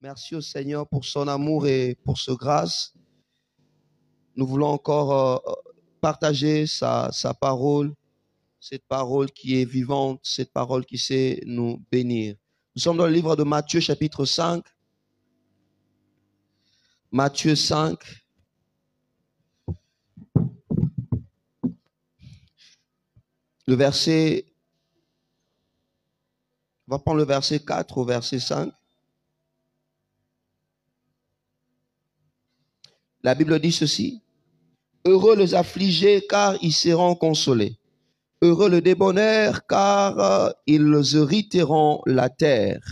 Merci au Seigneur pour son amour et pour sa grâce. Nous voulons encore partager sa parole, cette parole qui est vivante, cette parole qui sait nous bénir. Nous sommes dans le livre de Matthieu chapitre 5. Matthieu 5. Le verset, on va prendre le verset 4 au verset 5. La Bible dit ceci. Heureux les affligés, car ils seront consolés. Heureux le débonnaire, car ils hériteront la terre.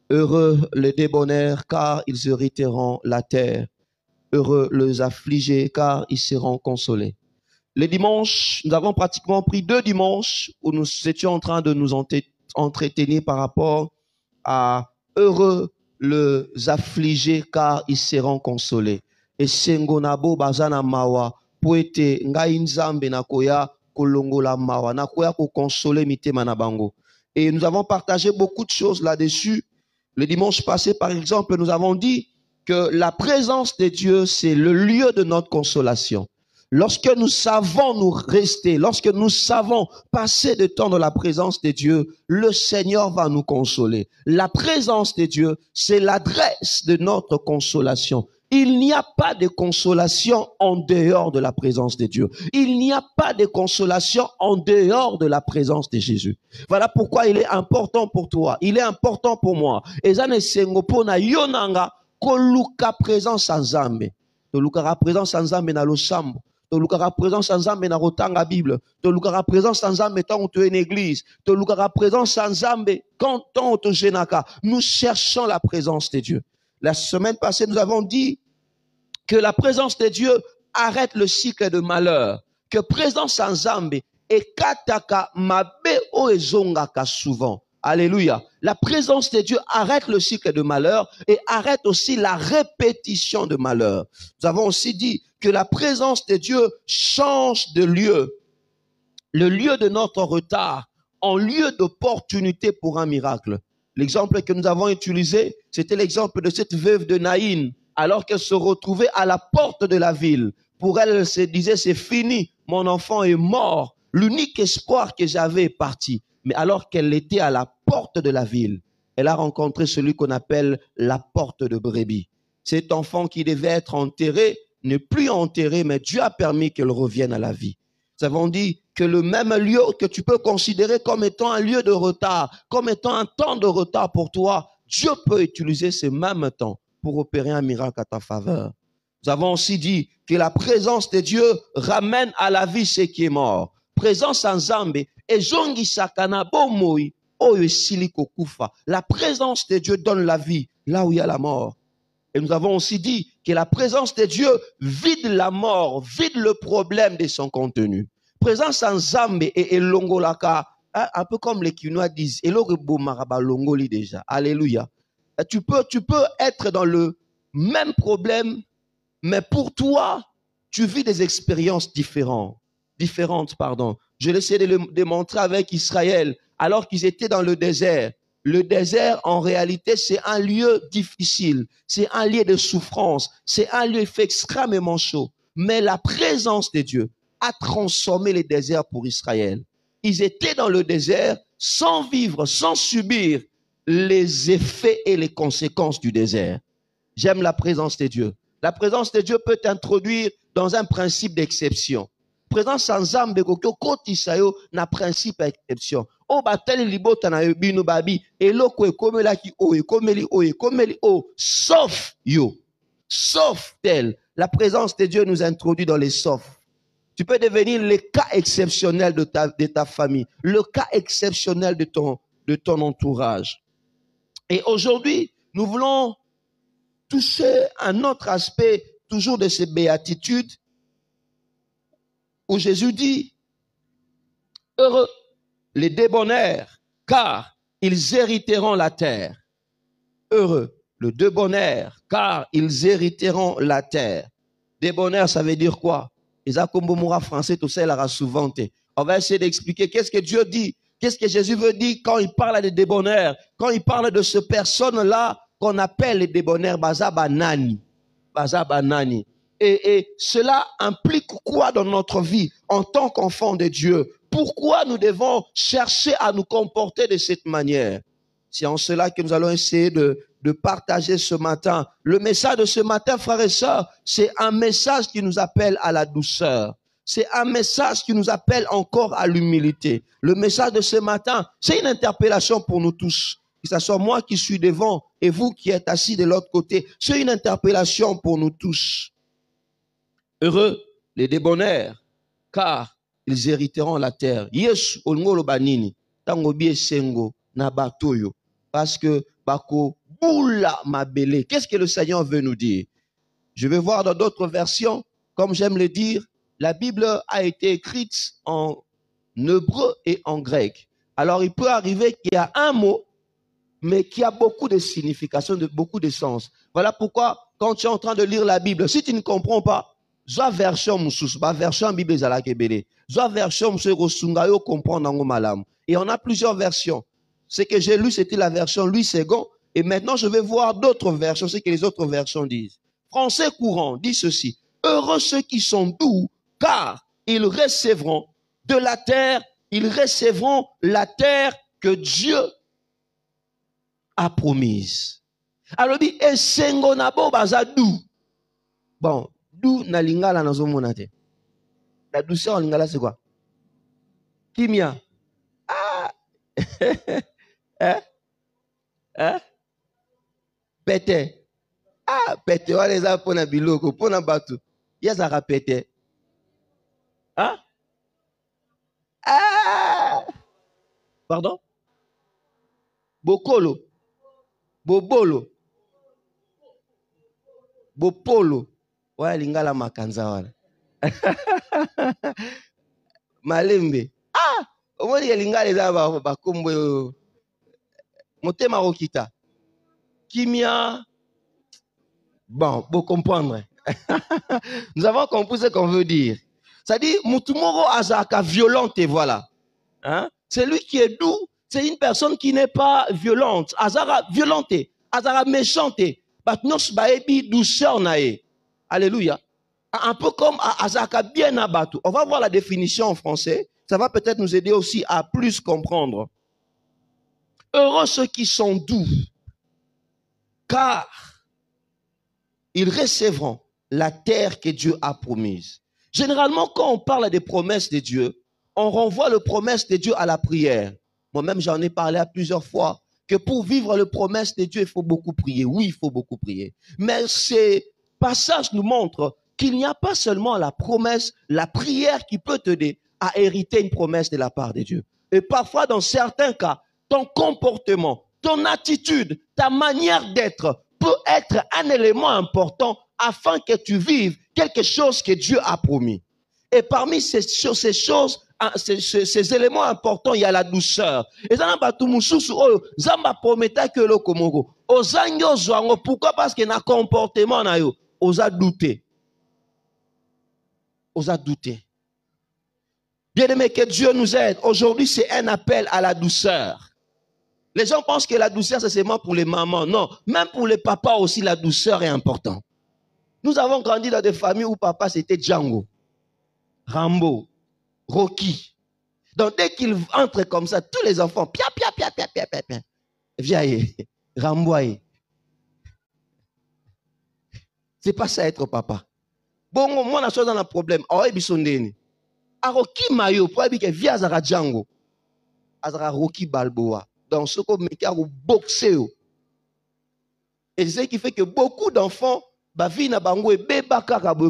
Heureux les débonnaires, car ils hériteront la terre. Heureux les affligés, car ils seront consolés. Les dimanches, nous avons pratiquement pris 2 dimanches où nous étions en train de nous entretenir par rapport à heureux les affligés, car ils seront consolés. Et sengonabo bazana mawa poete ngai nzambe nakoya kolongola mawa nakoya ko consoler mitema na bango. Et nous avons partagé beaucoup de choses là-dessus. Le dimanche passé, par exemple, nous avons dit que la présence de Dieu, c'est le lieu de notre consolation. Lorsque nous savons nous rester, lorsque nous savons passer de temps dans la présence de Dieu, le Seigneur va nous consoler. La présence de Dieu, c'est l'adresse de notre consolation. Il n'y a pas de consolation en dehors de la présence de Dieu. Il n'y a pas de consolation en dehors de la présence de Jésus. Voilà pourquoi il est important pour toi. Il est important pour moi. Ezane sengopo na yonanga koluka présence en Nzambe. Toluka présence en Nzambe na losambo. Toluka présence en Nzambe na rotanga Bible. Toluka présence en Nzambe tant tu es une église. Toluka présence en Nzambe quand on te genaka. Nous cherchons la présence de Dieu. La semaine passée, nous avons dit que la présence de Dieu arrête le cycle de malheur. Que présence en Nzambe et kataka mabe o ezongaka souvent. Alléluia. La présence de Dieu arrête le cycle de malheur et arrête aussi la répétition de malheur. Nous avons aussi dit que la présence de Dieu change de lieu. Le lieu de notre retard en lieu d'opportunité pour un miracle. L'exemple que nous avons utilisé, c'était l'exemple de cette veuve de Naïn, alors qu'elle se retrouvait à la porte de la ville. Pour elle, elle se disait, c'est fini, mon enfant est mort. L'unique espoir que j'avais est parti. Mais alors qu'elle était à la porte de la ville, elle a rencontré celui qu'on appelle la porte de brebis. Cet enfant qui devait être enterré n'est plus enterré, mais Dieu a permis qu'elle revienne à la vie. Nous avons dit que le même lieu que tu peux considérer comme étant un lieu de retard, comme étant un temps de retard pour toi, Dieu peut utiliser ce même temps pour opérer un miracle à ta faveur. Nous avons aussi dit que la présence de Dieu ramène à la vie ce qui est mort. Présence en Nzambe et zongi sakana bomoi oyo siliko kufa. La présence de Dieu donne la vie là où il y a la mort. Et nous avons aussi dit que la présence de Dieu vide la mort, vide le problème de son contenu. Présence en Nzambe et longolaka, un peu comme les Quinois disent, elorebo maraba longoli déjà. Alléluia. Tu peux être dans le même problème, mais pour toi, tu vis des expériences différentes. Je l'ai essayé de le démontrer avec Israël, alors qu'ils étaient dans le désert. Le désert, en réalité, c'est un lieu difficile. C'est un lieu de souffrance. C'est un lieu qui fait extrêmement chaud. Mais la présence de Dieu a transformé les déserts pour Israël. Ils étaient dans le désert sans vivre, sans subir les effets et les conséquences du désert. J'aime la présence de Dieu. La présence de Dieu peut t'introduire dans un principe d'exception. Présence en Nzambe koko kotisayo na principe d'exception. O bateli libota na bino babi eloko ekomelaki o ekomeli o sauf yo. Sauf tel. La présence de Dieu nous introduit dans les sauf. Tu peux devenir le cas exceptionnel de ta famille, le cas exceptionnel de ton entourage. Et aujourd'hui, nous voulons toucher un autre aspect toujours de ces béatitudes où Jésus dit, heureux les débonnaires, car ils hériteront la terre. Heureux le débonnaire, car ils hériteront la terre. Débonnaire, ça veut dire quoi? Les akombomoura français, tout ça, il aura souvent. On va essayer d'expliquer qu'est-ce que Dieu dit, qu'est-ce que Jésus veut dire quand il parle de débonnaire, quand il parle de ce personne-là qu'on appelle les débonnaires, baza banani. Baza banani. Et cela implique quoi dans notre vie en tant qu'enfant de Dieu? Pourquoi nous devons chercher à nous comporter de cette manière? C'est en cela que nous allons essayer de partager ce matin. Le message de ce matin, frères et sœurs, c'est un message qui nous appelle à la douceur. C'est un message qui nous appelle encore à l'humilité. Le message de ce matin, c'est une interpellation pour nous tous. Que ce soit moi qui suis devant et vous qui êtes assis de l'autre côté. C'est une interpellation pour nous tous. Heureux les débonnaires, car ils hériteront la terre. Yesu olngolo banini tango bie sengo na batoyo parce que bako boula mabele. Qu'est-ce que le Seigneur veut nous dire? Je vais voir dans d'autres versions, comme j'aime le dire, la Bible a été écrite en hébreu et en grec. Alors il peut arriver qu'il y a un mot mais qui a beaucoup de signification, beaucoup de sens. Voilà pourquoi quand tu es en train de lire la Bible, si tu ne comprends pas, soit version mususu, ba version Bible ezalaki ebele. Soit version mususu kosunga yo comprendre ngo malamu. Et on a plusieurs versions. Ce que j'ai lu, c'était la version Louis II. Et maintenant, je vais voir d'autres versions, ce que les autres versions disent. Français courant dit ceci. Heureux ceux qui sont doux, car ils recevront de la terre, ils recevront la terre que Dieu a promise. Alors dit, et sengo nabo baza doux. Bon, doux na lingala na zomona te. La douceur en lingala c'est quoi? Kimia. Ah. Hein? Hein? Pété. Ah, pété. On les a pour na biloko, pour na batu. Yazara pété. Hein? Ah. Pardon? Bokolo. Bobolo. Bopolo. Ouais, lingala makanza wala. Malembe. Ah! Au moins, il y a lingala les aba bakombo. Motema rokita. Kimia. Bon, pour comprendre. Nous avons compris ce qu'on veut dire. Ça dit, Mutumoro azaka violente, voilà. Hein? C'est lui qui est doux. C'est une personne qui n'est pas violente. Azara violente. Azara méchante. Batnos baebi douceur nae. Alléluia. Un peu comme Azaka bien abattu. On va voir la définition en français. Ça va peut-être nous aider aussi à plus comprendre. Heureux ceux qui sont doux, car ils recevront la terre que Dieu a promise. Généralement, quand on parle des promesses de Dieu, on renvoie les promesses de Dieu à la prière. Moi-même, j'en ai parlé à plusieurs fois, que pour vivre les promesses de Dieu, il faut beaucoup prier. Oui, il faut beaucoup prier. Mais ces passages nous montrent qu'il n'y a pas seulement la promesse, la prière qui peut t'aider à hériter une promesse de la part de Dieu. Et parfois, dans certains cas, ton comportement, ton attitude, ta manière d'être peut être un élément important afin que tu vives quelque chose que Dieu a promis. Et parmi ces choses, ces éléments importants, il y a la douceur. Et ça, Zamba prometa que le Komogo. Pourquoi? Parce qu'il y a un comportement, osa douter. Osa douter. Bien aimé, que Dieu nous aide. Aujourd'hui, c'est un appel à la douceur. Les gens pensent que la douceur, c'est seulement pour les mamans. Non, même pour les papas aussi, la douceur est importante. Nous avons grandi dans des familles où papa, c'était Django, Rambo, Rocky. Donc, dès qu'il entre comme ça, tous les enfants, pia. Viens, Rambo. C'est pas ça être papa. Bon, moi, on a chose dans le problème. A Rocky Mayo, pour que via Azara Django, Azara Rocky Balboa. Dans ce qu'on met au boxer. Et c'est ce qui fait que beaucoup d'enfants,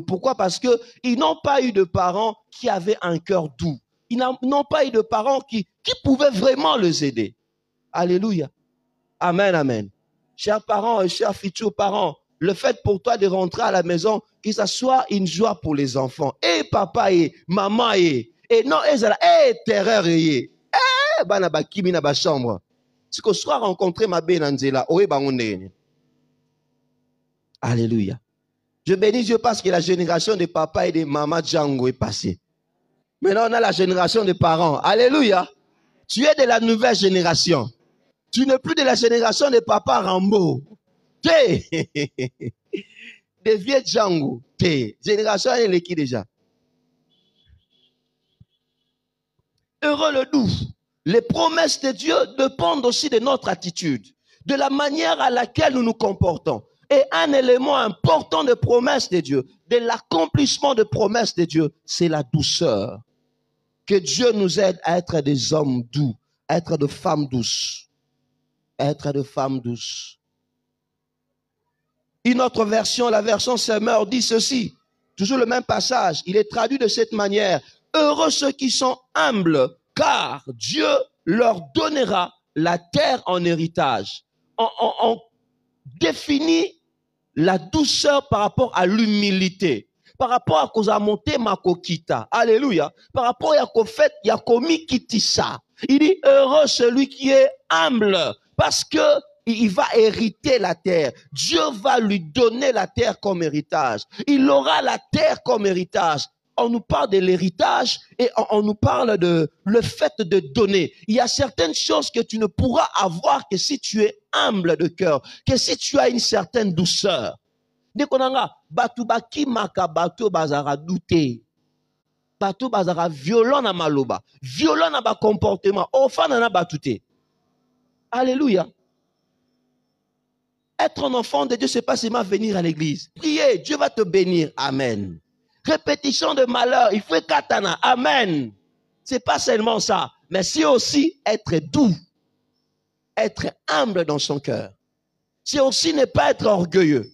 pourquoi? Parce qu'ils n'ont pas eu de parents qui avaient un cœur doux. Ils n'ont pas eu de parents qui pouvaient vraiment les aider. Alléluia. Amen, amen. Chers parents et chers futurs parents, le fait pour toi de rentrer à la maison, que ça soit une joie pour les enfants. Et papa et maman et non, et terreur et bana bakimi na ba chambre. Si qu'on soit rencontré ma benanzela, oé bangonene. Alléluia. Je bénis Dieu parce que la génération de papa et de maman Django est passée. Maintenant, on a la génération de parents. Alléluia. Tu es de la nouvelle génération. Tu n'es plus de la génération de papa Rambo. Té. Des vieux Django. Té. Génération, elle est qui déjà? Heureux le doux. Les promesses de Dieu dépendent aussi de notre attitude, de la manière à laquelle nous nous comportons. Et un élément important de promesses de Dieu, de l'accomplissement de promesses de Dieu, c'est la douceur. Que Dieu nous aide à être des hommes doux, à être de femmes douces. Être de femmes douces. Une autre version, la version Semeur, dit ceci. Toujours le même passage. Il est traduit de cette manière. Heureux ceux qui sont humbles, car Dieu leur donnera la terre en héritage. On définit la douceur par rapport à l'humilité. Par rapport à cause à monter ma kokita. Alléluia. Par rapport à qu'au fait, il y a commis kitissa. Il dit heureux celui qui est humble, parce que il va hériter la terre. Dieu va lui donner la terre comme héritage. Il aura la terre comme héritage. On nous parle de l'héritage et on nous parle de le fait de donner. Il y a certaines choses que tu ne pourras avoir que si tu es humble de cœur, que si tu as une certaine douceur. Dekonanga, batu baki maka batu bazara douté. Batu bazara violent na maloba, violent na ba comportement, ofana na batute. Alléluia. Être un enfant de Dieu, c'est pas seulement venir à l'église. Prier, Dieu va te bénir. Amen. Répétition de malheur, il faut katana. Amen. C'est pas seulement ça, mais c'est aussi être doux, être humble dans son cœur. C'est aussi ne pas être orgueilleux.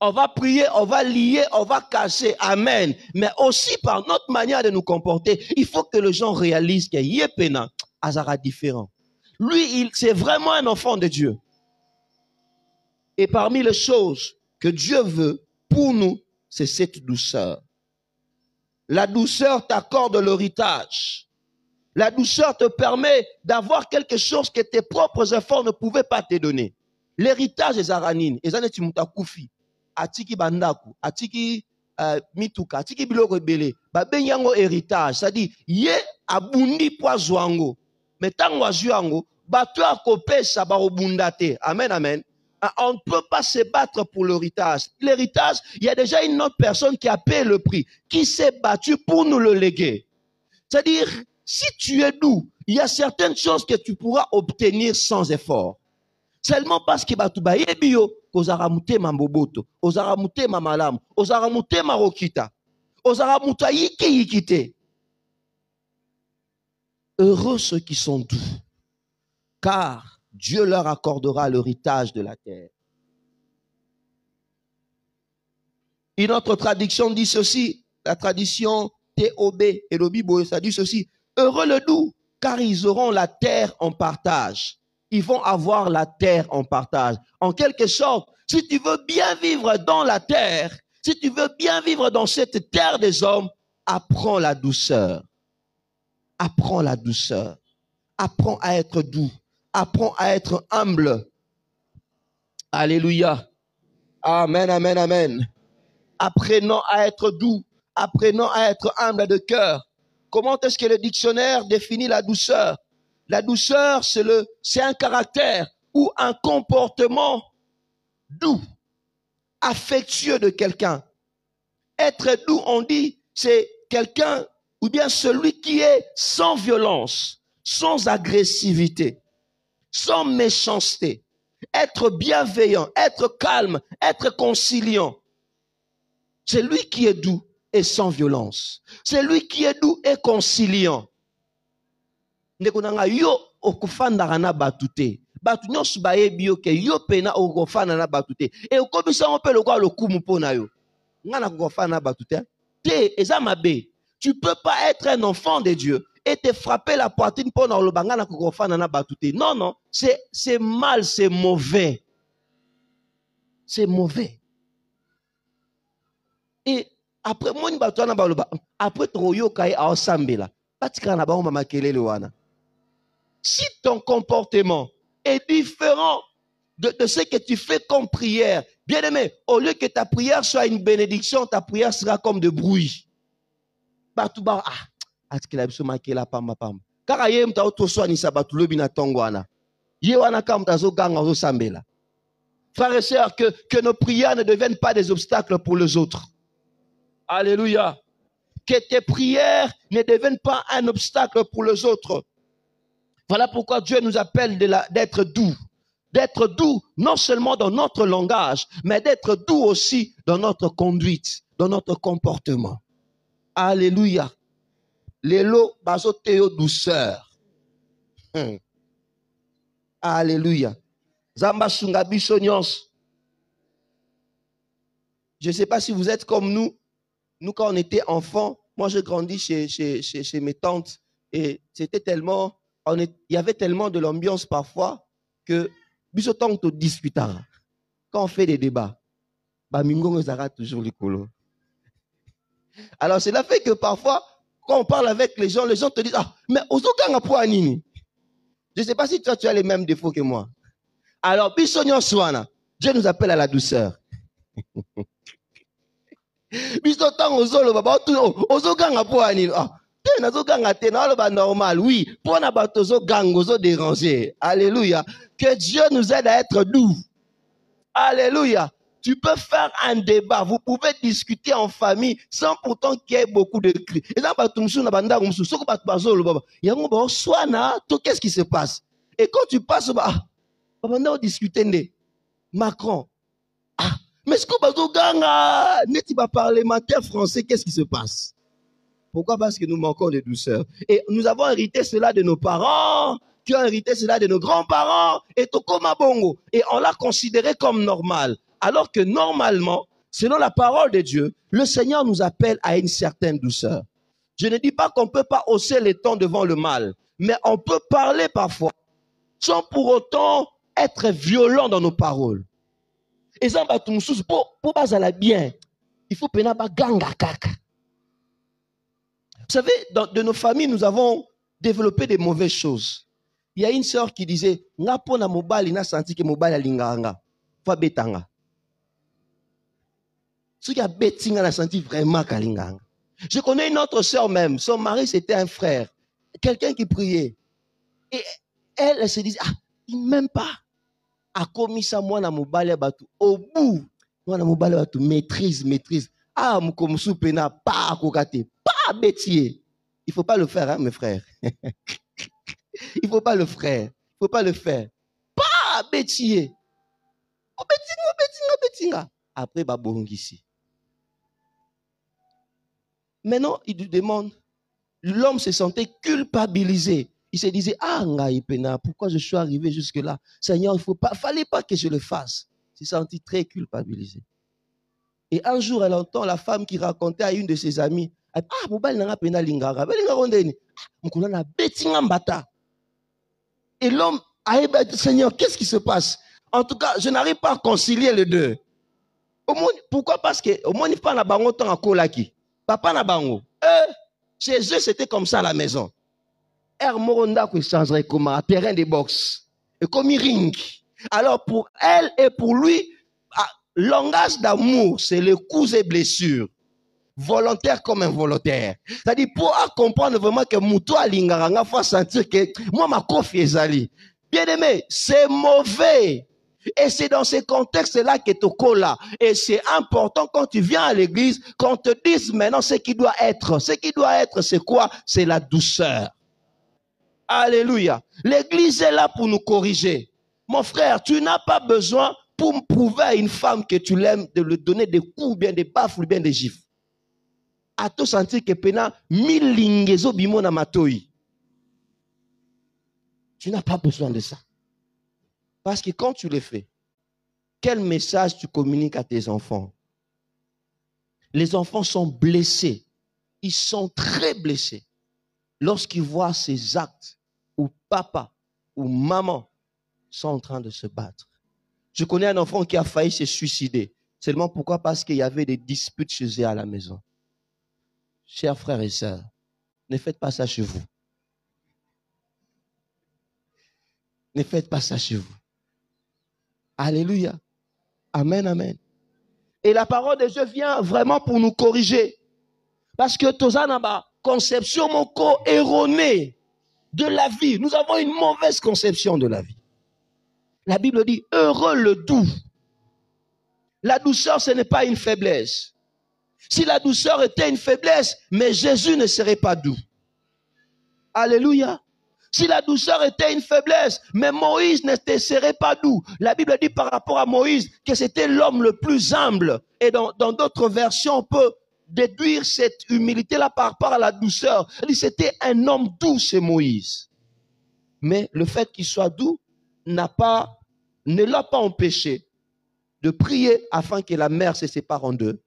On va prier, on va lier, on va casser. Amen. Mais aussi par notre manière de nous comporter, il faut que les gens réalisent que Yepena, Azara différent. Lui, c'est vraiment un enfant de Dieu. Et parmi les choses que Dieu veut pour nous, c'est cette douceur. La douceur t'accorde l'héritage. La douceur te permet d'avoir quelque chose que tes propres efforts ne pouvaient pas te donner. L'héritage des Aranines, les années Timutakufi, Atiki Bandaku, Atiki Mituka, Atiki Biloko Ebele, Babenyango héritage, c'est-à-dire, Ye abundi poazwango. Mais tant wazuango, bato akopesa barobundate. Amen, amen. On ne peut pas se battre pour l'héritage. L'héritage, il y a déjà une autre personne qui a payé le prix, qui s'est battue pour nous le léguer. C'est-à-dire, si tu es doux, il y a certaines choses que tu pourras obtenir sans effort. Seulement parce que batuba yebio, ozaramute mamboboto, ozaramute mamalam, ozaramute marokita, ozaramute yiki yikite. Heureux ceux qui sont doux, car Dieu leur accordera l'héritage de la terre. Une autre traduction dit ceci, la tradition TOB et le Bible, ça dit ceci, heureux le doux, car ils auront la terre en partage. Ils vont avoir la terre en partage. En quelque sorte, si tu veux bien vivre dans la terre, si tu veux bien vivre dans cette terre des hommes, apprends la douceur. Apprends la douceur. Apprends à être doux. Apprends à être humble. Alléluia. Amen, amen, amen. Apprenons à être doux. Apprenons à être humble de cœur. Comment est-ce que le dictionnaire définit la douceur? La douceur, c'est un caractère ou un comportement doux, affectueux de quelqu'un. Être doux, on dit, c'est quelqu'un ou bien celui qui est sans violence, sans agressivité, sans méchanceté, être bienveillant, être calme, être conciliant. C'est lui qui est doux et sans violence. C'est lui qui est doux et conciliant. Ndekonanga yo okufandaka na batute. Batu nyonso bayebi yo ke yo pena okofanda na batute. E okobisa mpe lokwa lokumu pona yo. Ngana kokofanda na batute. Te eza mabe. Tu peux pas être un enfant de Dieu et te frapper la poitrine pour dans le bangana kokofana na batute. Non, non, c'est mal, c'est mauvais. C'est mauvais. Et après, moi, après Troyo Kaye a Osambela, si ton comportement est différent de ce que tu fais comme prière, bien aimé, au lieu que ta prière soit une bénédiction, ta prière sera comme de bruit. Batouba, car ayem ta auto soin ni sabatu lobi na tongwana. Frères et sœurs, que nos prières ne deviennent pas des obstacles pour les autres. Alléluia. Que tes prières ne deviennent pas un obstacle pour les autres. Voilà pourquoi Dieu nous appelle d'être doux. D'être doux, non seulement dans notre langage, mais d'être doux aussi dans notre conduite, dans notre comportement. Alléluia. Lélo, bazoteo douceur. Alléluia. Zamba sungabi sonyos. Je ne sais pas si vous êtes comme nous. Nous, quand on était enfants, moi, je grandis chez mes tantes et c'était tellement, il y avait tellement de l'ambiance parfois que, bisotant on discutera. Quand on fait des débats, Bamingo Zara toujours les colos. Alors, cela fait que parfois, quand on parle avec les gens te disent, ah, mais Ozokanga Pouanini. Je ne sais pas si toi, tu as les mêmes défauts que moi. Alors, Bissonyon Swana, Dieu nous appelle à la douceur. Bisotant Ozolo, Ozokanga Pouanini. Ah, normal, oui. Pour n'abato gang, ozo déranger. Alléluia. Que Dieu nous aide à être doux. Alléluia. Tu peux faire un débat. Vous pouvez discuter en famille sans pourtant qu'il y ait beaucoup de cris. Qu'est-ce qui se passe? Et quand tu passes, Macron. Ah, mais ce que tu vas parlementaire français, qu'est-ce qui se passe? Pourquoi? Parce que nous manquons de douceur. Et nous avons hérité cela de nos parents, qui ont hérité cela de nos grands-parents, et Tokoma Bongo. Et on l'a considéré comme normal. Alors que normalement, selon la parole de Dieu, le Seigneur nous appelle à une certaine douceur. Je ne dis pas qu'on ne peut pas hausser les tons devant le mal, mais on peut parler parfois sans pour autant être violent dans nos paroles. Et ça, pour baser bien, il faut pénaba ganga kaka. Vous savez, de nos familles, nous avons développé des mauvaises choses. Il y a une sœur qui disait, Ngapo na mobile, n'a senti que mobile a linganga. Fa betanga. Ce qui a betinga n'a senti vraiment kalinganga. Je connais une autre sœur même. Son mari, c'était un frère. Quelqu'un qui priait. Et elle se disait, ah, il m'aime pas. A commis ça, moi, na mobile, au bout, moi, na mobile, maîtrise. Ah, moukomsou pena, pas à kokate. Pas bêtier. Il ne faut pas le faire, hein, mes frères. Il ne faut pas le faire. Il ne faut pas le faire. Pas bêtier. Betinga. Après, ici. Maintenant, il lui demande. L'homme se sentait culpabilisé. Il se disait, ah, Ngaïpena, pourquoi je suis arrivé jusque-là? Seigneur, il ne fallait pas que je le fasse. Il s'est senti très culpabilisé. Et un jour, elle entend la femme qui racontait à une de ses amies, ah, mobile n'a pas lingara. Et l'homme a dit, Seigneur, qu'est-ce qui se passe? En tout cas, je n'arrive pas à concilier les deux. Pourquoi? Parce que au moins, il n'y a pas de bango tant à kolaki. Papa n'a bango. Chez eux, c'était comme ça à la maison. Moronda qui changerait comme un terrain de boxe. Et comme un ring. Alors, pour elle et pour lui, langage d'amour, c'est les coups et blessures. Volontaire comme involontaire. C'est-à-dire, pour comprendre vraiment que Moutou Alingaranga, il faut sentir que moi, ma confiance est allée. Bien aimé, c'est mauvais. Et c'est dans ce contexte-là que tu colles là. Et c'est important quand tu viens à l'église, qu'on te dise maintenant ce qui doit être. Ce qui doit être, c'est quoi? C'est la douceur. Alléluia. L'église est là pour nous corriger. Mon frère, tu n'as pas besoin pour me prouver à une femme que tu l'aimes de lui donner des coups, bien des baffes, ou bien des gifles. À tout sentir que pena mille lingezo bimona matoi. Tu n'as pas besoin de ça. Parce que quand tu le fais, quel message tu communiques à tes enfants? Les enfants sont blessés. Ils sont très blessés. Lorsqu'ils voient ces actes où papa ou maman sont en train de se battre. Je connais un enfant qui a failli se suicider. Seulement pourquoi? Parce qu'il y avait des disputes chez eux à la maison. Chers frères et sœurs, ne faites pas ça chez vous. Ne faites pas ça chez vous. Alléluia. Amen, amen. Et la parole de Dieu vient vraiment pour nous corriger. Parce que Tozanaba, conception moko erronée de la vie. Nous avons une mauvaise conception de la vie. La Bible dit, heureux le doux. La douceur, ce n'est pas une faiblesse. Si la douceur était une faiblesse, mais Jésus ne serait pas doux. Alléluia. Si la douceur était une faiblesse, mais Moïse ne serait pas doux. La Bible dit par rapport à Moïse que c'était l'homme le plus humble. Et dans d'autres versions, on peut déduire cette humilité-là par rapport à la douceur. C'était un homme doux, c'est Moïse. Mais le fait qu'il soit doux ne l'a pas empêché de prier afin que la mer se sépare en deux,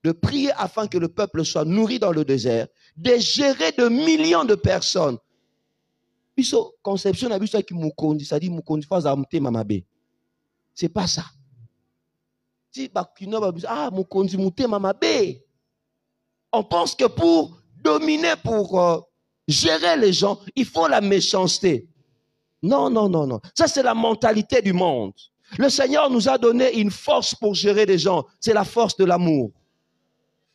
de prier afin que le peuple soit nourri dans le désert, de gérer de millions de personnes. Biso conception na biso qui mukondi, ça dit mukondi faza mte mamabe. C'est pas ça. Si bakino ba ah mukondi mte mamabe. On pense que pour dominer, pour gérer les gens, il faut la méchanceté. Non, non, non, non. Ça c'est la mentalité du monde. Le Seigneur nous a donné une force pour gérer les gens. C'est la force de l'amour.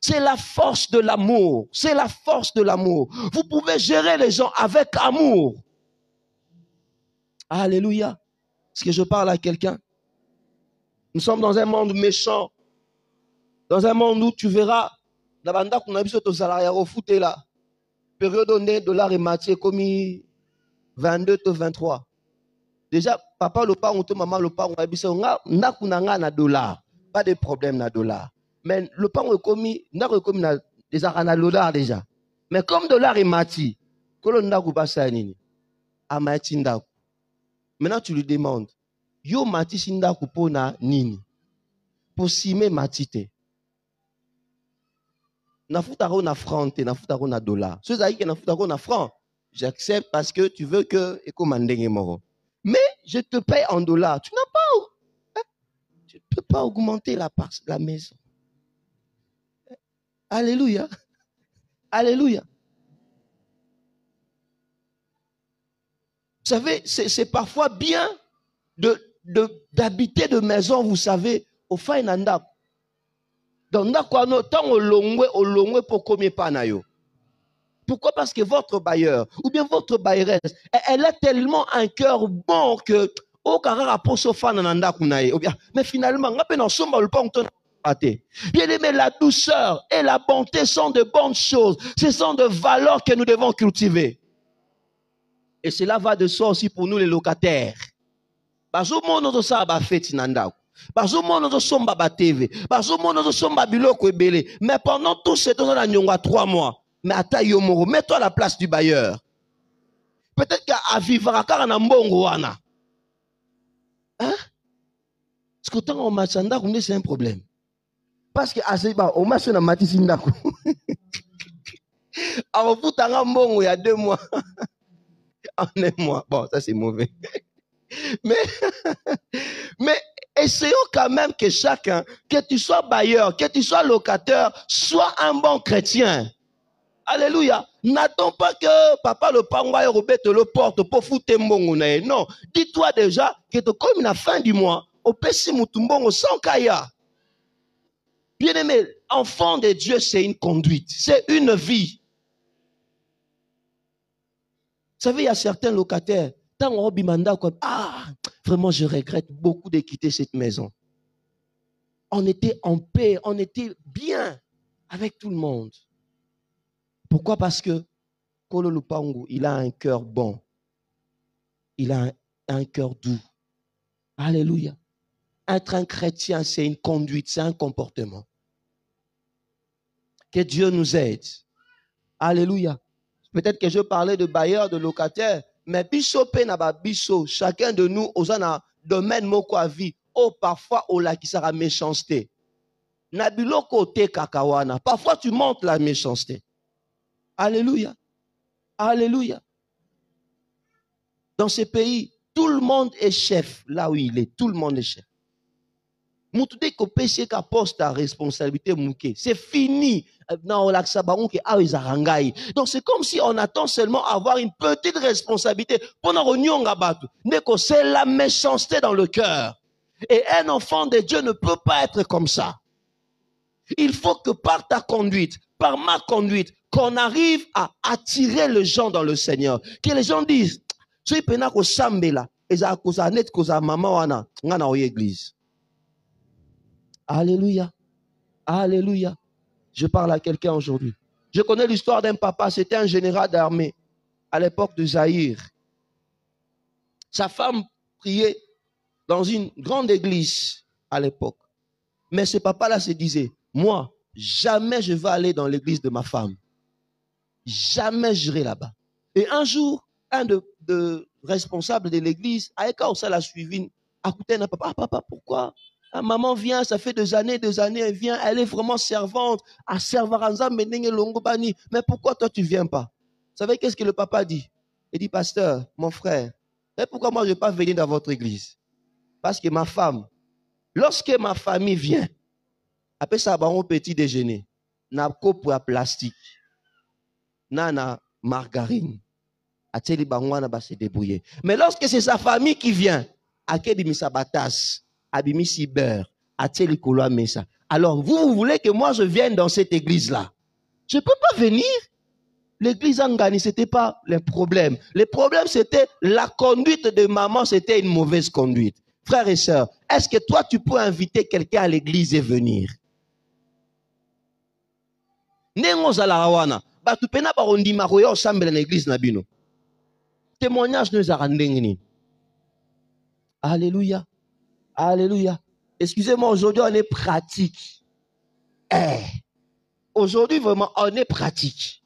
C'est la force de l'amour. C'est la force de l'amour. Vous pouvez gérer les gens avec amour. Alléluia. Est-ce que je parle à quelqu'un? Nous sommes dans un monde méchant. Dans un monde où tu verras, période donnée, dollar et matière comme 22 to 23. Déjà, papa le parent ou maman le parent, na dollar. Pas de problème na dollar. Mais le parent est commis, n'a commis des arana dollar déjà. Mais comme dollar et mati, kolon na kubasa nini? Amati ndaku. Maintenant, tu lui demandes, yo mati sinda kupona nini? Pour simer matite. Na futaro na franc, na futaro na dollar. Ceux qui na futaro na franc, j'accepte parce que tu veux que ekomandenge moro. Mais je te paye en dollars. Tu n'as pas, tu ne peux pas augmenter la maison. Alléluia. Alléluia. Vous savez, c'est parfois bien d'habiter de maison, vous savez, au Fainanda. Donc, tant au longwe pour combien panayo. Pourquoi? Parce que votre bailleur, ou bien votre bailleresse, elle a tellement un cœur bon que, mais finalement, bien aimé, la douceur et la bonté sont de bonnes choses. Ce sont de valeurs que nous devons cultiver. Et cela va de soi aussi pour nous les locataires. Mais pendant tout ce temps, on a 3 mois. Mais mets-toi à la place du bailleur. Peut-être qu'à vivre à Karanambongoana. Hein? Parce que tant on m'a c'est un problème. Parce que à Seba, on m'a sonné Matisindaku. Alors, vous t'en il y a 2 mois. En 1 mois. Bon, ça c'est mauvais. Mais essayons quand même que chacun, que tu sois bailleur, que tu sois locataire, sois un bon chrétien. Alléluia. N'attends pas que papa le pangwa Robert te le porte pour foutre mbongo. Non. Dis-toi déjà que comme la fin du mois, au pessi mutumbongo sans kaya. Bien aimé, enfant de Dieu, c'est une conduite. C'est une vie. Vous savez, il y a certains locataires, tant on bimanda comme, vraiment, je regrette beaucoup de quitter cette maison. On était en paix, on était bien avec tout le monde. Pourquoi? Parce que Kolo Lupangu, il a un cœur bon. Il a un cœur doux. Alléluia. Être un chrétien, c'est une conduite, c'est un comportement. Que Dieu nous aide. Alléluia. Peut-être que je parlais de bailleurs, de locataires, mais biso penaba biso, chacun de nous, osana domaine moko à vie, parfois au la qui sera méchanceté. Nabilo côté kakawana. Parfois tu montes la méchanceté. Alléluia. Alléluia. Dans ces pays, tout le monde est chef. Là où il est, tout le monde est chef. Moutoude ko péché ka poste à responsabilité mouké. C'est fini. Donc c'est comme si on attend seulement avoir une petite responsabilité. C'est la méchanceté dans le cœur. Et un enfant de Dieu ne peut pas être comme ça. Il faut que par ta conduite, par ma conduite, qu'on arrive à attirer les gens dans le Seigneur. Que les gens disent, Et ça cause net cause maman wana ngana o église. Alléluia. Alléluia. Je parle à quelqu'un aujourd'hui. Je connais l'histoire d'un papa, c'était un général d'armée à l'époque de Zaïre. Sa femme priait dans une grande église à l'époque. Mais ce papa-là se disait, moi, jamais je vais aller dans l'église de ma femme. Jamais j'irai là-bas. Et un jour, un de responsables de l'église, Aïka aussi l'a suivi, a écouté un papa, ah, papa, pourquoi? Ah, maman vient, ça fait des années, elle vient, elle est vraiment servante, à Servaranza, Longobani. Mais pourquoi toi tu ne viens pas? Vous savez qu'est-ce que le papa dit? Il dit, pasteur, mon frère, et pourquoi moi je ne vais pas venir dans votre église? Parce que ma femme, lorsque ma famille vient, après ça, on petit déjeuner, na coupe à plastique, na margarine, ateli bangwana ba se débrouiller. Mais lorsque c'est sa famille qui vient, akebimi sa batas, abimi si beurre, ateli kolo mesa. Alors vous voulez que moi je vienne dans cette église là? Je ne peux pas venir. L'église Angani, ce n'était pas le problème. Le problème, c'était la conduite de maman, c'était une mauvaise conduite. Frères et sœurs, est-ce que toi, tu peux inviter quelqu'un à l'église et venir? Témoignage nous a rendu. Alléluia. Alléluia. Excusez-moi, aujourd'hui, on est pratique. Aujourd'hui, vraiment, on est pratique.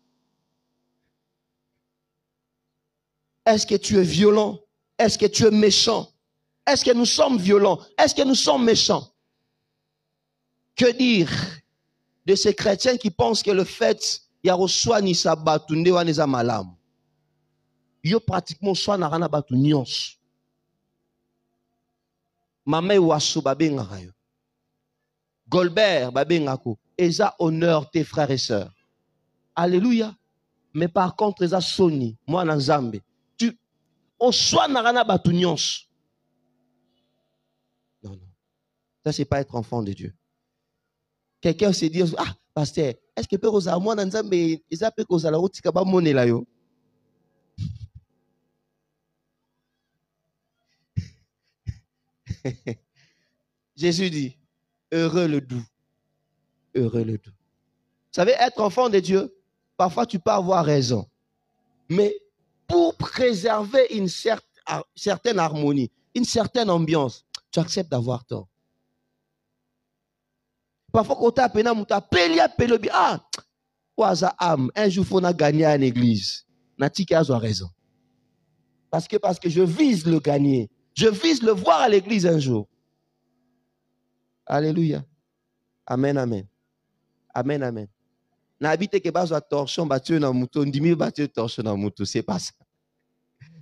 Est-ce que tu es violent? Est-ce que tu es méchant? Est-ce que nous sommes violents? Est-ce que nous sommes méchants? Que dire de ces chrétiens qui pensent que le fait ya reçoit ni sabatunde wa neza malam? Yo pratiquement soit na rana batu nyons. Mame waso babenga yo. Golbert babengako. Eza honneur tes frères et sœurs. Alléluia. Mais par contre eza soni moi na nzambe. Tu o soit na rana batu nyons. Non, non. Ça, c'est pas être enfant de Dieu. Quelqu'un se dit, ah, pasteur, est-ce que peut osa moi dans Nzambe, ils appellent osa la route kaba moné là yo. Jésus dit, heureux le doux. Heureux le doux. Vous savez, être enfant de Dieu, parfois tu peux avoir raison. Mais pour préserver une certaine harmonie, une certaine ambiance, tu acceptes d'avoir tort. Parfois, quand tu as appelé, ah, un jour, il faut gagner à l'église. Natika a raison. Parce que je vise le gagner. Je vise le voir à l'église un jour. Alléluia. Amen, amen. Amen, amen. N'habite que bas torchon battu dans mouton, 10 000 battu torchon dans mouton. C'est pas ça.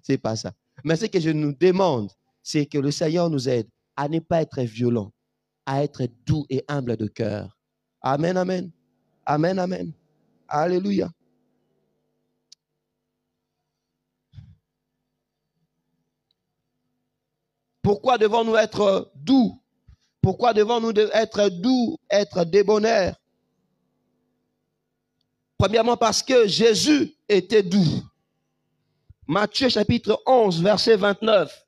C'est pas ça. Mais ce que je nous demande, c'est que le Seigneur nous aide à ne pas être violent, à être doux et humble de cœur. Amen, amen. Amen, amen. Alléluia. Pourquoi devons-nous être doux? Pourquoi devons-nous être doux, être débonnaires? Premièrement, parce que Jésus était doux. Matthieu chapitre 11, verset 29.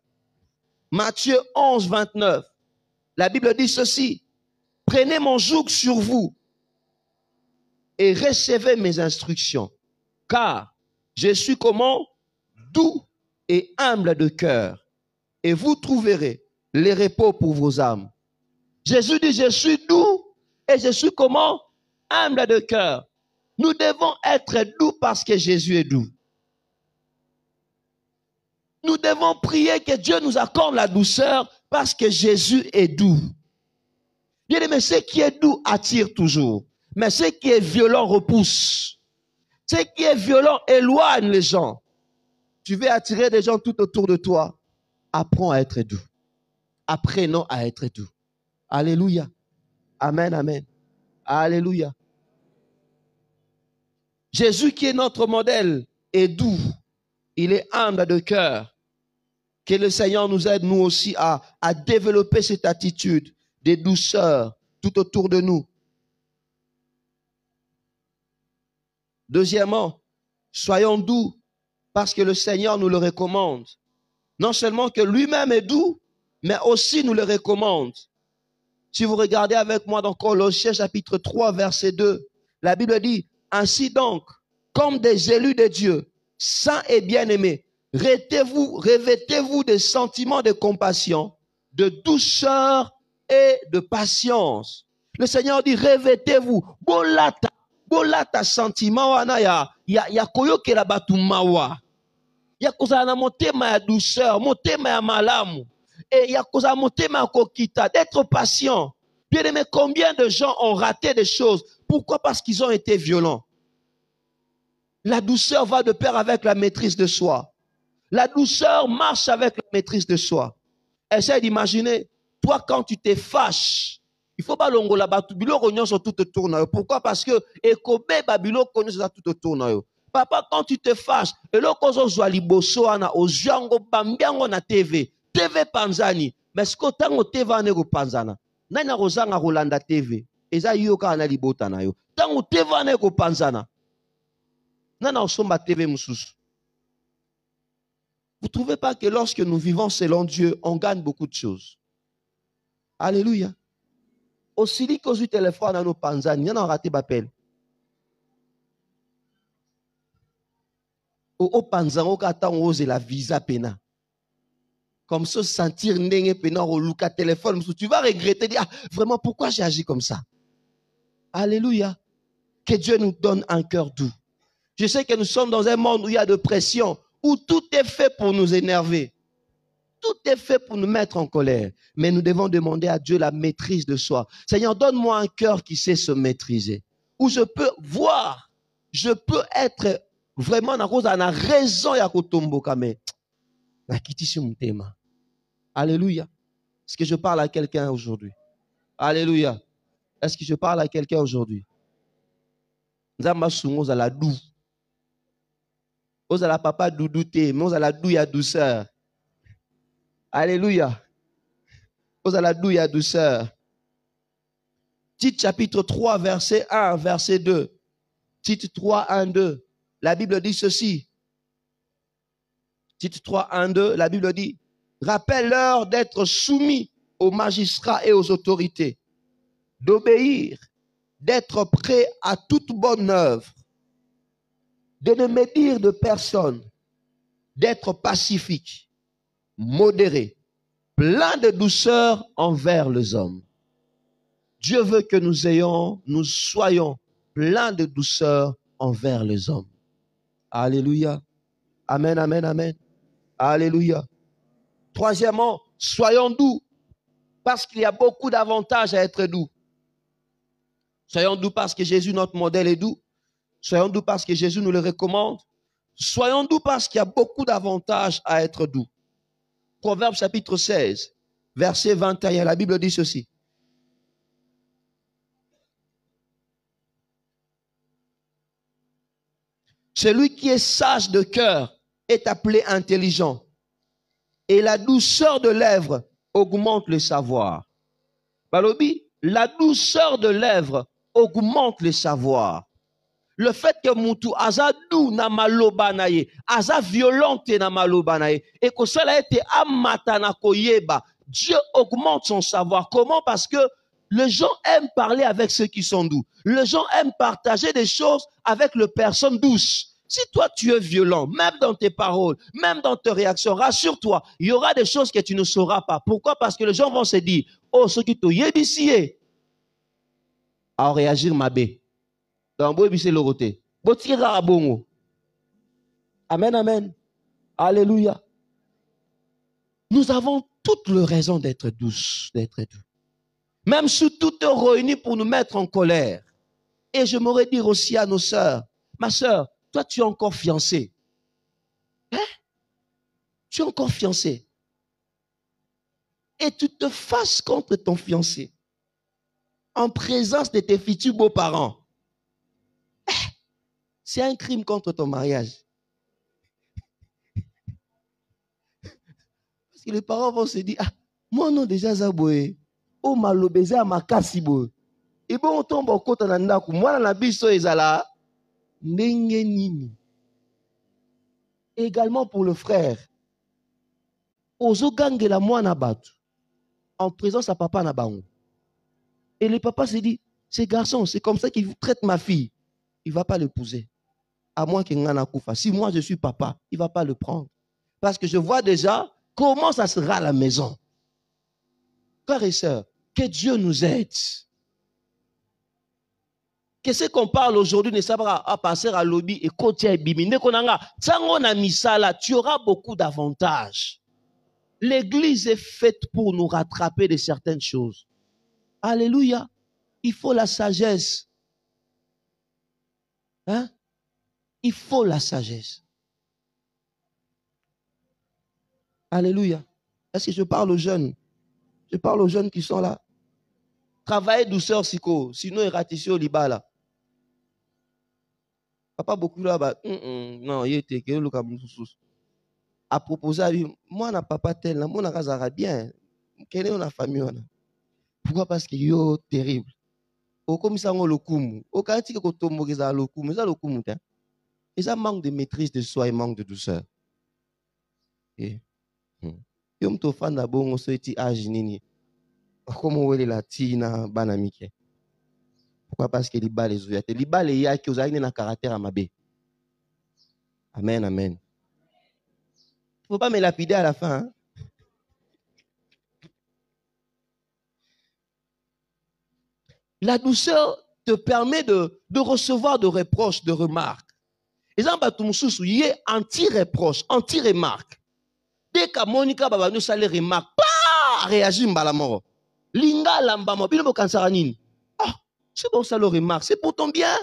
Matthieu 11, 29. La Bible dit ceci. Prenez mon joug sur vous et recevez mes instructions. Car je suis comment? Doux et humble de cœur. Et vous trouverez les repos pour vos âmes. Jésus dit, je suis doux et je suis comment? Humble de cœur. Nous devons être doux parce que Jésus est doux. Nous devons prier que Dieu nous accorde la douceur parce que Jésus est doux. Bien aimé, ce qui est doux attire toujours. Mais ce qui est violent repousse. Ce qui est violent éloigne les gens. Tu veux attirer des gens tout autour de toi. Apprends à être doux. Apprenons à être doux. Alléluia. Amen, amen. Alléluia. Jésus qui est notre modèle est doux. Il est humble de cœur. Que le Seigneur nous aide, nous aussi, à développer cette attitude de douceur tout autour de nous. Deuxièmement, soyons doux parce que le Seigneur nous le recommande. Non seulement que lui-même est doux, mais aussi nous le recommande. Si vous regardez avec moi dans Colossiens chapitre 3, verset 2, la Bible dit, ainsi donc, comme des élus de Dieu, saints et bien-aimés, revêtez-vous des sentiments de compassion, de douceur et de patience. Le Seigneur dit, revêtez-vous. Bolata sentiment wana ya koyokela batu mawa. Ya kozala na motema ya douceur, motema ya malamu. Et ya kozala motema ya kokita, d'être patient. Bien aimé, combien de gens ont raté des choses? Pourquoi? Parce qu'ils ont été violents. La douceur va de pair avec la maîtrise de soi. La douceur marche avec la maîtrise de soi. Essaye d'imaginer, toi quand tu te fâches, il faut pas longola batu biloko nyonso tout autour na yo. Pourquoi? Parce que ekobe babiloko nyonso tout autour na yo. Papa, quand tu te fâches, eloko zozwa liboso ana ozwango bambiango na TV. TV panzani. Mais ce que tango TV ane ko panzana. Nani akozanga kolanda TV? Eza yo ka na libota na yo. Tango TV ane ko panzana. Nana osomba TV mususu. Vous ne trouvez pas que lorsque nous vivons selon Dieu, on gagne beaucoup de choses? Alléluia. Aussi dit que du téléphone à nos panzani, il y en a raté l'appel. Au panzan, au kata on ose la visa pena. Comme se sentir n'engue pena au luka téléphone, tu vas regretter, dire, ah, vraiment, pourquoi j'ai agi comme ça? Alléluia. Que Dieu nous donne un cœur doux. Je sais que nous sommes dans un monde où il y a de pression, où tout est fait pour nous énerver. Tout est fait pour nous mettre en colère. Mais nous devons demander à Dieu la maîtrise de soi. Seigneur, donne-moi un cœur qui sait se maîtriser. Où je peux voir, je peux être vraiment dans la raison ya kotombo kame. La kitisi mutema. Alléluia. Est-ce que je parle à quelqu'un aujourd'hui? Alléluia. Est-ce que je parle à quelqu'un aujourd'hui? Nzamba sungo za la dou. Oza la papa doudouté, mais oza la dou ya douceur. Alléluia. Oza la dou ya douceur. Tite chapitre 3, verset 1, verset 2. Tite 3, 1, 2. La Bible dit ceci. Tite 3, 1, 2. La Bible dit, rappelle-leur d'être soumis aux magistrats et aux autorités, d'obéir, d'être prêts à toute bonne œuvre, de ne médire de personne, d'être pacifique, modéré, plein de douceur envers les hommes. Dieu veut que nous soyons pleins de douceur envers les hommes. Alléluia. Amen, amen, amen. Alléluia. Troisièmement, soyons doux, parce qu'il y a beaucoup d'avantages à être doux. Soyons doux parce que Jésus, notre modèle, est doux. Soyons doux parce que Jésus nous le recommande. Soyons doux parce qu'il y a beaucoup d'avantages à être doux. Proverbe chapitre 16, verset 21, la Bible dit ceci. Celui qui est sage de cœur est appelé intelligent, et la douceur de lèvres augmente le savoir. Balobi, la douceur de lèvres augmente le savoir. Le fait que Moutou aza dou na maloba na ye, aza violente na maloba na ye, et que cela a été amata na koyeba, Dieu augmente son savoir. Comment? Parce que les gens aiment parler avec ceux qui sont doux. Les gens aiment partager des choses avec les personnes douces. Si toi tu es violent, même dans tes paroles, même dans tes réactions, rassure-toi, il y aura des choses que tu ne sauras pas. Pourquoi? Parce que les gens vont se dire, oh, ce qui te yébissié, à réagir ma bé. Amen, amen. Alléluia. Nous avons toutes les raisons d'être douces, d'être doux. Même si tout est réuni pour nous mettre en colère. Et je m'aurais dit aussi à nos sœurs, ma sœur, toi tu es encore fiancée. Hein? Tu es encore fiancée. Et tu te fâches contre ton fiancé. En présence de tes futurs beaux-parents. C'est un crime contre ton mariage. Parce que les parents vont se dire, ah, moi non déjà zaboué, oh malobézé à ma cassibo. Et bon on tombe au côté de la moi la biso ezala ndenge nini. Également pour le frère. Ozo gangela mwana batu en présence à papa na bango. Et le papa se dit, ce garçon, c'est comme ça qu'il traite ma fille. Il ne va pas l'épouser. À moins qu'il n'en a koufa. Si moi je suis papa, il ne va pas le prendre. Parce que je vois déjà comment ça sera à la maison. Frères et sœurs, que Dieu nous aide. Qu'est-ce qu'on parle aujourd'hui ne sera pas passer à lobby et côté bimi. Tu auras beaucoup d'avantages. L'église est faite pour nous rattraper de certaines choses. Alléluia. Il faut la sagesse. Hein? Il faut la sagesse. Alléluia. Est-ce que je parle aux jeunes? Je parle aux jeunes qui sont là. Travaillez douceur, Siko. Sinon, il ratissez au Libala. Papa, beaucoup là-bas. Non, il était que le a proposé à lui, moi, na papa tel, moi, na kazara bien. Quelle est la famille? Pourquoi? Parce qu'il est terrible. Au comme ça, on le koum. Au cas où on tombe, il y a le koum. Ça, le koum. Et ça manque de maîtrise de soi et manque de douceur. Et yom to fan d'abord, on se dit, ah, jinini. Comment on est la tina, banamike. Pourquoi? Parce que les balles les ouvertes. Les balles les yaki, vous avez un caractère à mabé. Amen, amen. Il ne faut pas me lapider à la fin. Hein? La douceur te permet de recevoir de reproches, de remarques. Et ça, il est anti-reproche, anti-remarque. Dès que Monica Babano ça les remarque, pas réagir mbalamoro. Linga lambamo, bino kansaranini. Ah, c'est bon ça le remarque, c'est pour ton bien.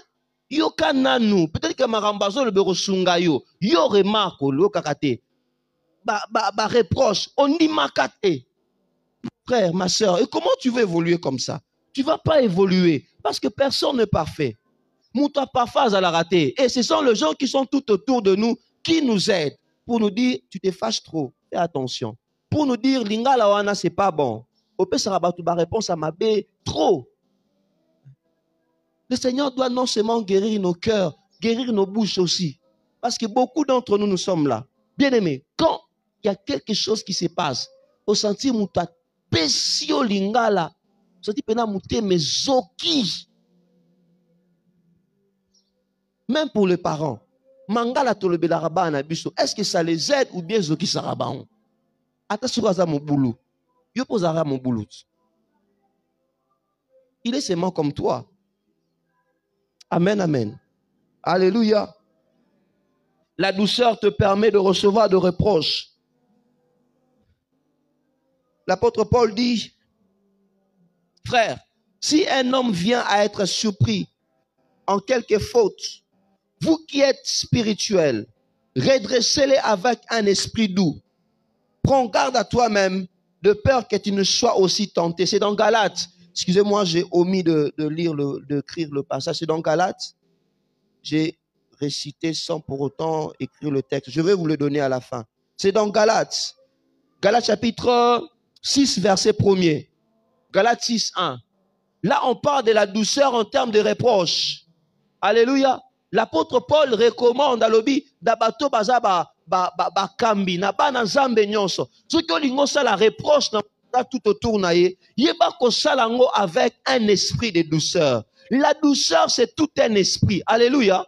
Yo kananu, peut-être que marambazo le bureau sunga yo remarque lo kakate. Ba reproche, on dit makate. Frère, ma soeur, et comment tu veux évoluer comme ça? Tu ne vas pas évoluer parce que personne n'est parfait. Mouta parfois à la rater. Et ce sont les gens qui sont tout autour de nous qui nous aident pour nous dire tu te fâches trop, fais attention. Pour nous dire linga la wana c'est pas bon. Au pire ça va réponse à ma bé trop. Le Seigneur doit non seulement guérir nos cœurs, guérir nos bouches aussi. Parce que beaucoup d'entre nous, nous sommes là. Bien aimés, quand il y a quelque chose qui se passe, au sentir mouta pesio lingala, ça dit pena mouté mais zoki. Même pour les parents, mangala to le belaraba na biso, est-ce que ça les aide ou bien zoki sarabaon? Ata sukaza mon boulot. Yo posara mon boulot. Il est seulement comme toi. Amen, amen. Alléluia. La douceur te permet de recevoir de reproches. L'apôtre Paul dit, frère, si un homme vient à être surpris en quelque faute, vous qui êtes spirituels, redressez-les avec un esprit doux. Prends garde à toi-même, de peur que tu ne sois aussi tenté. C'est dans Galates. Excusez-moi, j'ai omis d'écrire le passage. C'est dans Galates. J'ai récité sans pour autant écrire le texte. Je vais vous le donner à la fin. C'est dans Galates. Galates chapitre 6, verset 1er. Galates 6, 1. Là, on parle de la douceur en termes de reproche. Alléluia. L'apôtre Paul recommande à l'obi d'abato bazaba kambi na ba na zambe nyonso. Ce que lingo ça la reproche na tout autour na ye, yeba ko salango avec un esprit de douceur. La douceur c'est tout un esprit. Alléluia.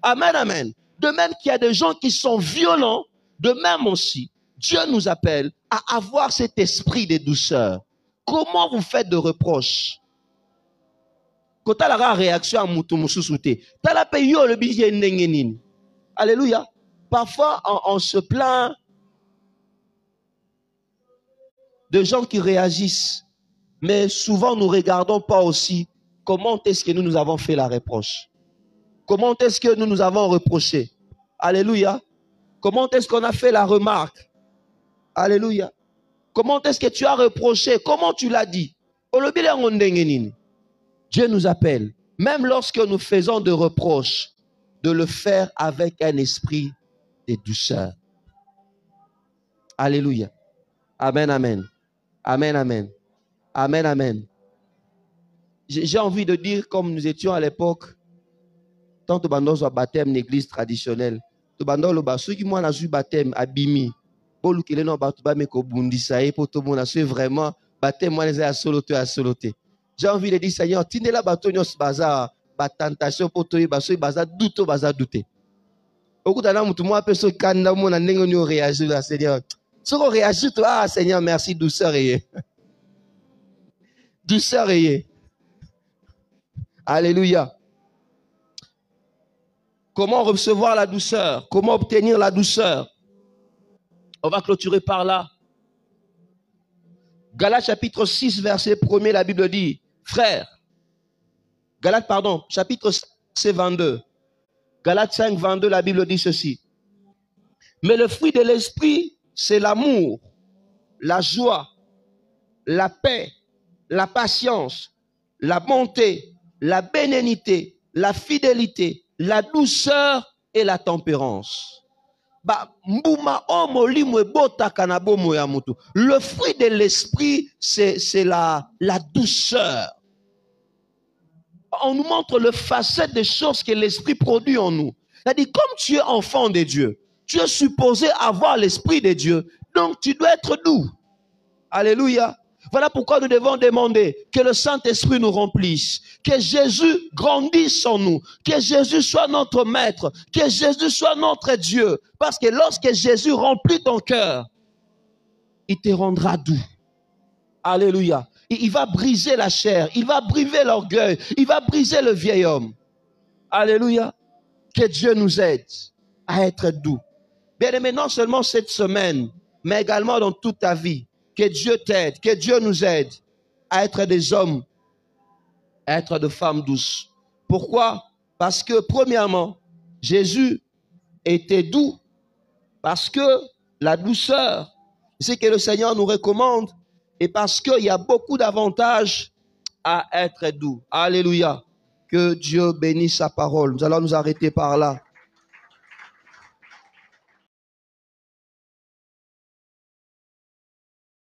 Amen, amen. De même qu'il y a des gens qui sont violents, de même aussi, Dieu nous appelle à avoir cet esprit de douceur. Comment vous faites de reproches? Quand tu as la réaction à Moutoumoussouté, tu as la paye le billet n'engenine. Alléluia. Parfois, on se plaint de gens qui réagissent, mais souvent nous ne regardons pas aussi comment est-ce que nous avons fait la reproche. Comment est-ce que nous avons reproché? Alléluia. Comment est-ce qu'on a fait la remarque? Alléluia. Comment est-ce que tu as reproché? Comment tu l'as dit? Dieu nous appelle, même lorsque nous faisons des reproches, de le faire avec un esprit de douceur. Alléluia. Amen, amen. Amen, amen. Amen, amen. J'ai envie de dire, comme nous étions à l'époque, tant que nous avons baptême l'église traditionnelle, nous avons ceux qui ont eu baptême à Bimi, bolukele no bato ba meko bundisa e poto mona c'est vraiment ba témoigner à soloté. J'ai envie de dire Seigneur, tindela bato nyos baza ba tentation poto yi baso baza douter. Okutana mutu mo apeso kanda mona ndenge nyo réagir la Seigneur. Soko réagir toi, ah Seigneur merci douceur et douceur et alléluia. Comment recevoir la douceur? Comment obtenir la douceur? On va clôturer par là. Galates chapitre 6, verset 1er, la Bible dit, frère, Galates, pardon, chapitre 5, verset 22. Galates 5, 22, la Bible dit ceci. Mais le fruit de l'esprit, c'est l'amour, la joie, la paix, la patience, la bonté, la bénignité, la fidélité, la douceur et la tempérance. Le fruit de l'esprit, c'est la douceur. On nous montre le facette des choses que l'esprit produit en nous. C'est-à-dire, comme tu es enfant de Dieu, tu es supposé avoir l'esprit de Dieu, donc tu dois être doux. Alléluia. Voilà pourquoi nous devons demander que le Saint-Esprit nous remplisse, que Jésus grandisse en nous, que Jésus soit notre maître, que Jésus soit notre Dieu. Parce que lorsque Jésus remplit ton cœur, il te rendra doux. Alléluia. Il va briser la chair, il va briser l'orgueil, il va briser le vieil homme. Alléluia. Que Dieu nous aide à être doux. Bien aimé, non seulement cette semaine, mais également dans toute ta vie. Que Dieu t'aide, que Dieu nous aide à être des hommes, à être des femmes douces. Pourquoi? Parce que premièrement, Jésus était doux. Parce que la douceur, c'est ce que le Seigneur nous recommande. Et parce qu'il y a beaucoup d'avantages à être doux. Alléluia. Que Dieu bénisse sa parole. Nous allons nous arrêter par là.